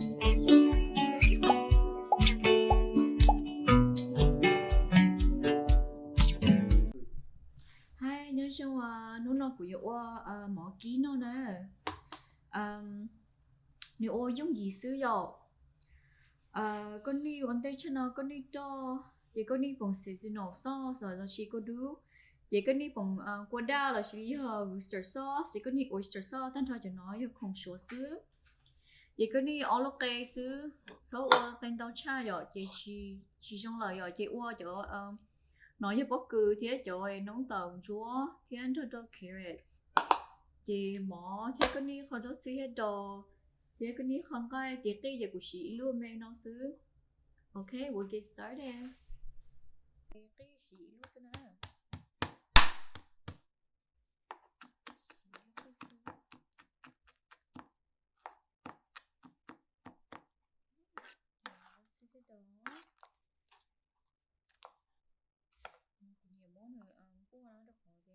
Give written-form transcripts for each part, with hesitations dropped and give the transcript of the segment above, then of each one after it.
Hai nhớ chung nó của yêu mỏ ký nó nè nếu ô dùng gì xứ yo con đi on tay chân nó con đi to vậy con đi bằng seasonal sauce rồi là chỉ có đủ vậy con đi bằng qua đa là chỉ oyster sauce vậy con đi oyster sauce thanh thôi cho nó yêu không số xứ vậy con đi all okay xứ số tên tao cha rồi chị chỉ trong lời rồi chị qua cho nói với bất cứ thế trời nóng tàu chúa thì anh thôi đâu carrot chị mỏ thế cái này không có gì hết đồ thế cái này không có cái gì của chị luôn mẹ nó xứ okay we'll get started cái chị luôn thế nào nhiều món rồi cũng ăn được khó kìa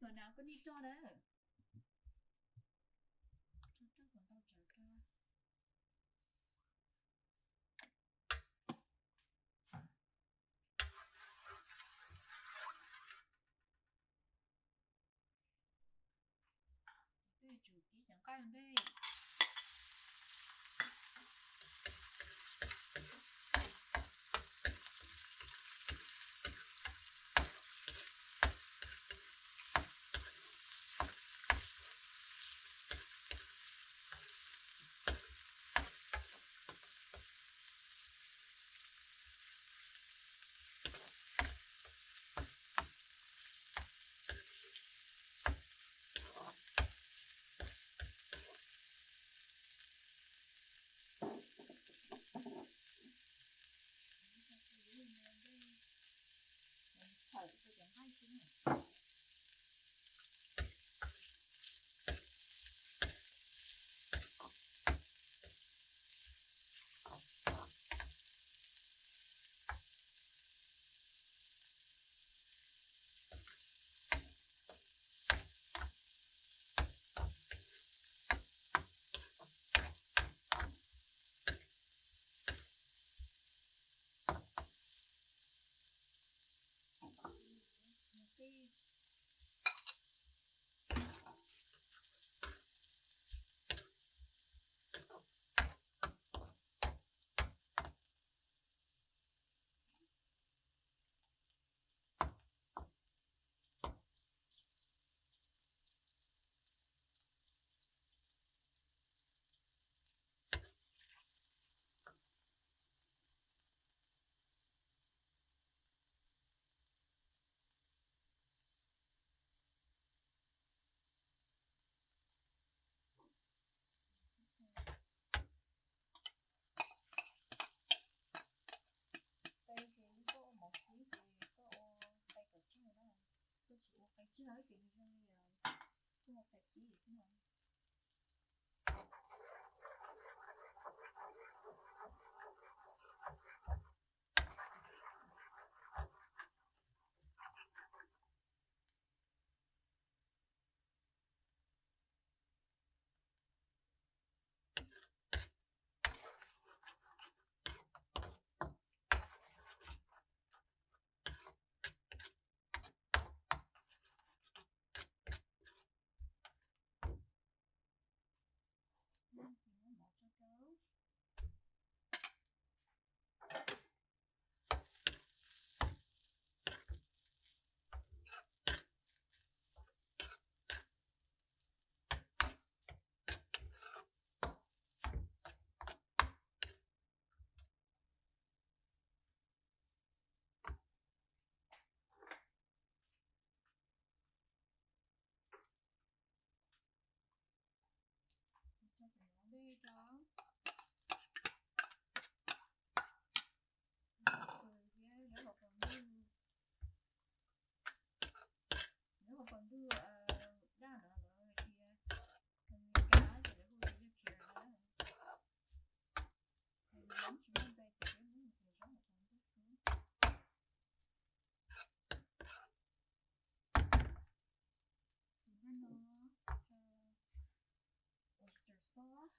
rồi nào có đi cho đấy chủ ký chẳng cay hơn đây sauce